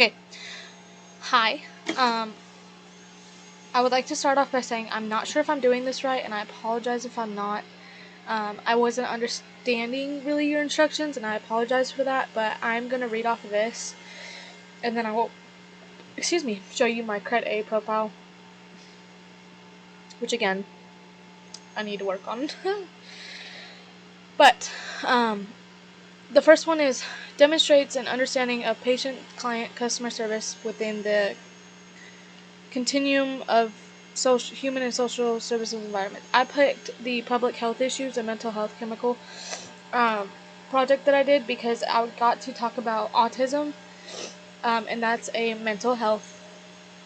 Okay, hi. I would like to start off by saying I'm not sure if I'm doing this right, and I apologize if I'm not. I wasn't understanding really your instructions, and I apologize for that, but I'm going to read off of this, and then I will, show you my Cred A profile, which again, I need to work on. But, the first one is demonstrates an understanding of patient-client customer service within the continuum of human and social services environment. I picked the public health issues and mental health chemical um, project that I did because I got to talk about autism, and that's a mental health,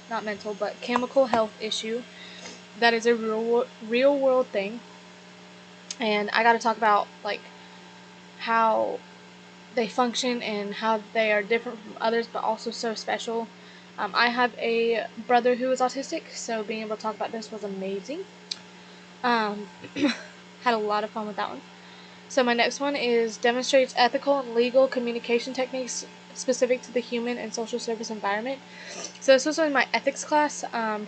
not mental, but chemical health issue that is a real world thing, and I got to talk about like how they function and how they are different from others, but also so special. I have a brother who is autistic, so being able to talk about this was amazing. Um, had a lot of fun with that one. So my next one is demonstrates ethical and legal communication techniques specific to the human and social service environment. So this was in my ethics class. I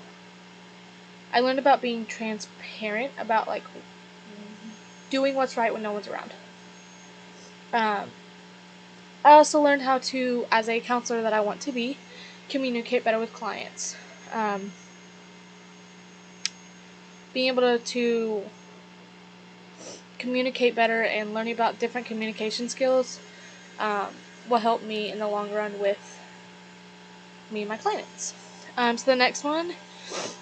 learned about being transparent, about like doing what's right when no one's around. I also learned how to, as a counselor that I want to be, communicate better with clients. Being able to communicate better and learning about different communication skills will help me in the long run with me and my clients. So the next one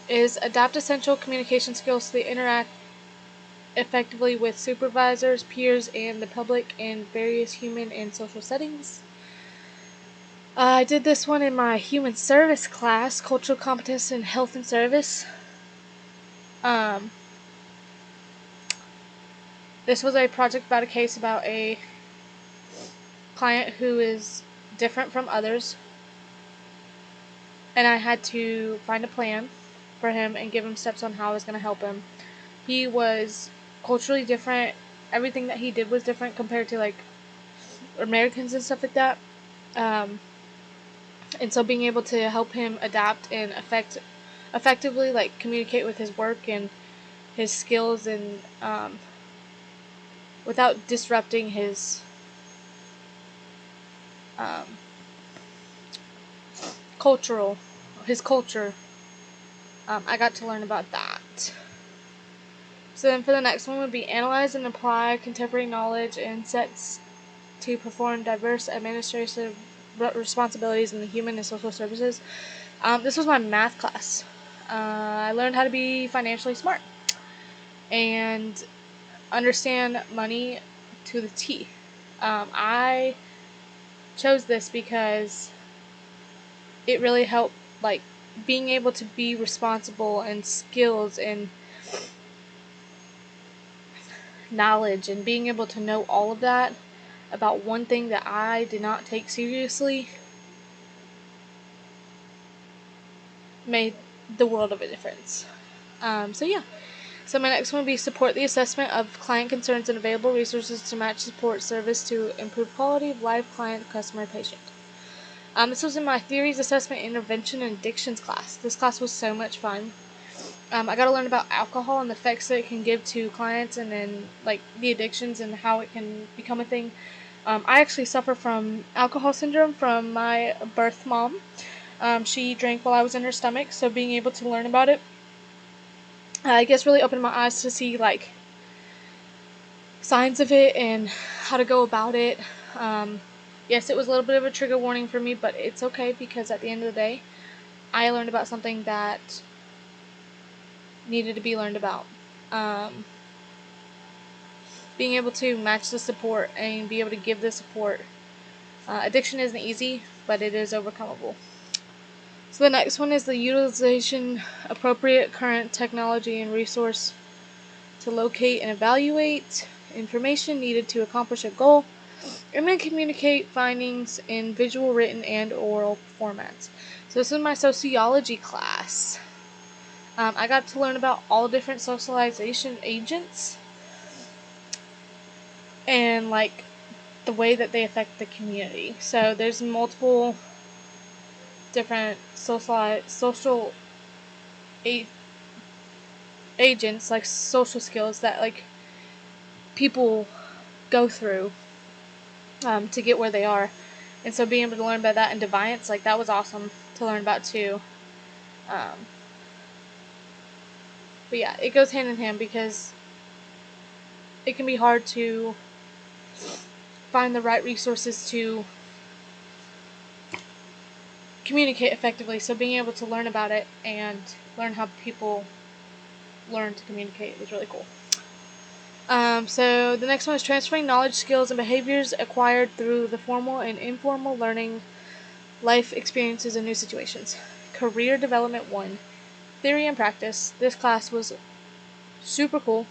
is adapt essential communication skills to interact effectively with supervisors, peers, and the public in various human and social settings. I did this one in my human service class, cultural competence in health and service. This was a project about a case about a client who is different from others, and I had to find a plan for him and give him steps on how I was going to help him. He was culturally different. Everything that he did was different compared to like Americans and stuff like that. And so being able to help him adapt and effectively like communicate with his work and his skills and without disrupting his um, culture. I got to learn about that. So then for the next one would be analyze and apply contemporary knowledge and sets to perform diverse administrative responsibilities in the human and social services. This was my math class. I learned how to be financially smart and understand money to the T. I chose this because it really helped, like, being able to be responsible and skills and knowledge and being able to know all of that about one thing that I did not take seriously made the world of a difference. So my next one would be support the assessment of client concerns and available resources to match support service to improve quality of life, client, customer, patient. This was in my theories, assessment, intervention, and addictions class. This class was so much fun. I got to learn about alcohol and the effects that it can give to clients, and then like the addictions and how it can become a thing. I actually suffer from alcohol syndrome from my birth mom. She drank while I was in her stomach, so being able to learn about it, I guess, really opened my eyes to see like signs of it and how to go about it. Yes, it was a little bit of a trigger warning for me, but it's okay because at the end of the day, I learned about something that needed to be learned about. Being able to match the support and be able to give the support. Addiction isn't easy, but it is overcomable. So the next one is the utilization appropriate current technology and resource to locate and evaluate information needed to accomplish a goal, and then communicate findings in visual, written, and oral formats. So this is my sociology class. I got to learn about all different socialization agents and like the way that they affect the community. So there's multiple different social agents, like social skills that like people go through to get where they are. And so being able to learn about that in Deviance, like that was awesome to learn about too. Um, but yeah, it goes hand in hand because it can be hard to find the right resources to communicate effectively. So being able to learn about it and learn how people learn to communicate is really cool. So the next one is transferring knowledge, skills, and behaviors acquired through the formal and informal learning, life experiences, and new situations. Career Development 1, Theory and Practice. This class was super cool.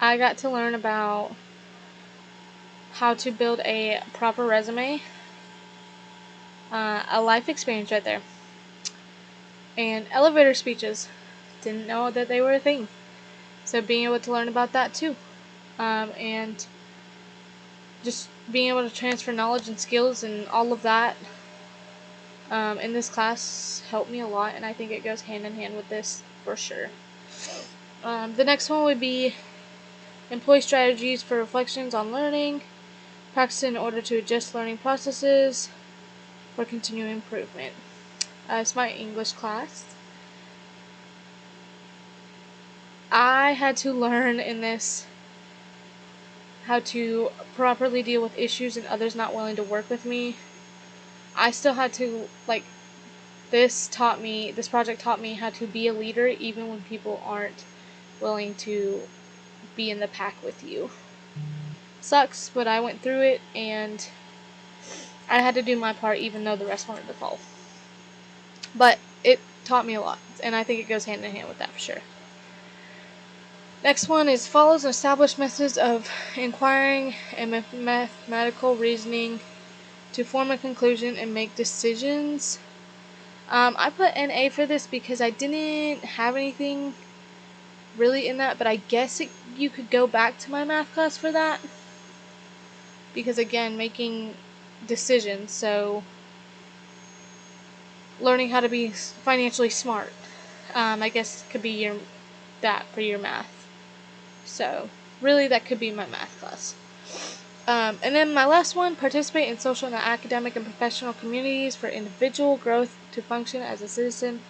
I got to learn about how to build a proper resume, a life experience right there, and elevator speeches. Didn't know that they were a thing. So being able to learn about that too. And just being able to transfer knowledge and skills and all of that in this class helped me a lot, and I think it goes hand in hand with this for sure. The next one would be employ strategies for reflections on learning, practice in order to adjust learning processes for continuing improvement. It's my English class. I had to learn in this how to properly deal with issues and others not willing to work with me. I still had to, like, this project taught me how to be a leader even when people aren't willing to be in the pack with you. Sucks, but I went through it and I had to do my part even though the rest wanted to fall. But it taught me a lot, and I think it goes hand in hand with that for sure. Next one is follows an established methods of inquiring and mathematical reasoning to form a conclusion and make decisions. I put an A for this because I didn't have anything really in that, but I guess you could go back to my math class for that. Because again, making decisions, so learning how to be financially smart, I guess could be that for your math. So really that could be my math class. And then my last one, participate in social and academic and professional communities for individual growth to function as a citizen.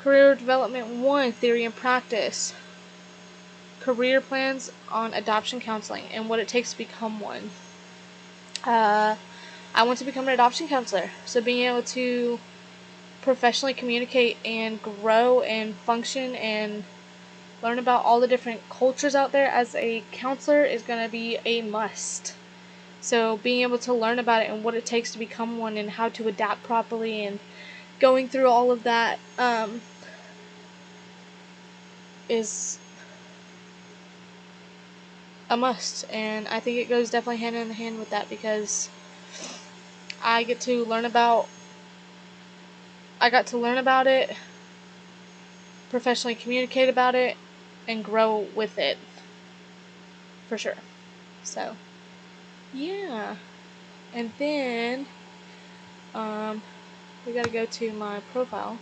Career Development 1, Theory and Practice. Career plans on adoption counseling and what it takes to become one. I want to become an adoption counselor, so being able to professionally communicate and grow and function and learn about all the different cultures out there as a counselor is going to be a must. So being able to learn about it and what it takes to become one and how to adapt properly and going through all of that is a must. And I think it goes definitely hand in hand with that because I got to learn about it, professionally communicate about it, and grow with it for sure. So yeah. And then we gotta go to my profile.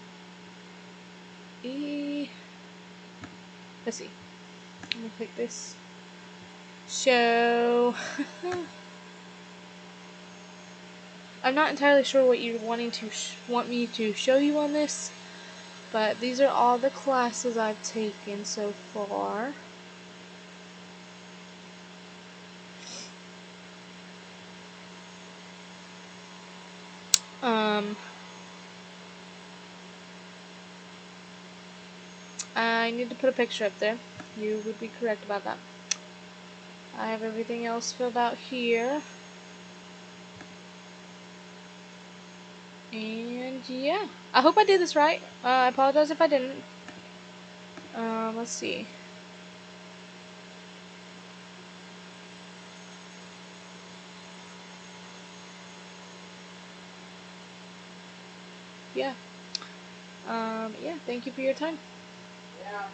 Let's see. Let me click this. Show. I'm not entirely sure what you're want me to show you on this, but these are all the classes I've taken so far. I need to put a picture up there. You would be correct about that. I have everything else filled out here. And yeah, I hope I did this right. I apologize if I didn't. Let's see. Yeah. Yeah, thank you for your time. Yeah.